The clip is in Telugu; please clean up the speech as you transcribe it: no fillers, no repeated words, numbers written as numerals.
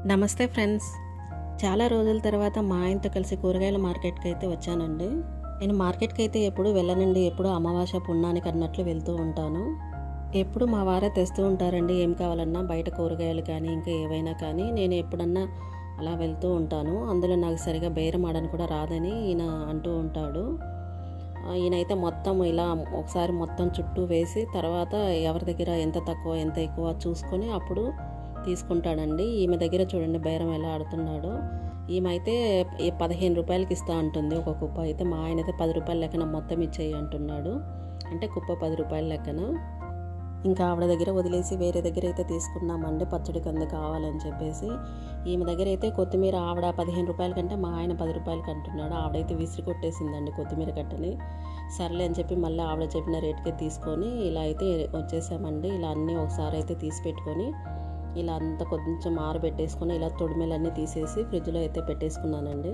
నమస్తే ఫ్రెండ్స్, చాలా రోజుల తర్వాత మా ఆయనతో కలిసి కూరగాయల మార్కెట్కి అయితే వచ్చానండి. నేను మార్కెట్కి అయితే ఎప్పుడు వెళ్ళనండి, ఎప్పుడు అమావాస్య పుణ్యానికి అన్నట్లు వెళ్తూ ఉంటాను. ఎప్పుడు మా వారే తెస్తూ ఉంటారండి, ఏం కావాలన్నా బయట కూరగాయలు కానీ ఇంకా ఏవైనా కానీ నేను ఎప్పుడన్నా అలా వెళ్తూ ఉంటాను. అందులో నాకు సరిగా బేరం ఆడని కూడా రాదని ఈయన అంటూ ఉంటాడు. ఈయనైతే మొత్తం ఇలా ఒకసారి మొత్తం చుట్టూ వేసి తర్వాత ఎవరి దగ్గర ఎంత తక్కువ ఎంత ఎక్కువ చూసుకొని అప్పుడు తీసుకుంటాడండి. ఈమె దగ్గర చూడండి బేరం ఎలా ఆడుతున్నాడో. ఈమె అయితే 15 రూపాయలకి ఇస్తా అంటుంది ఒక కుప్ప. అయితే మా ఆయన అయితే 10 రూపాయల లెక్కన మొత్తం ఇచ్చేయి అంటున్నాడు. అంటే కుప్ప 10 రూపాయల లెక్కన. ఇంకా ఆవిడ దగ్గర వదిలేసి వేరే దగ్గర అయితే తీసుకున్నామండి, పచ్చడికి అందు కావాలని చెప్పేసి. ఈమె దగ్గర అయితే కొత్తిమీర ఆవిడ 15 రూపాయల కంటే మా ఆయన 10 రూపాయలకి అంటున్నాడు. ఆవిడైతే విసిరి కొట్టేసిందండి కొత్తిమీర కట్టని. సర్లే అని చెప్పి మళ్ళీ ఆవిడ చెప్పిన రేటుకే తీసుకొని ఇలా అయితే వచ్చేసామండి. ఇలా అన్నీ ఒకసారి అయితే తీసి పెట్టుకొని ఇలా అంతా కొంచెం ఆరబెట్టేసుకొని ఇలా తొడిమెలన్నీ తీసేసి ఫ్రిడ్జ్లో అయితే పెట్టేసుకున్నానండి.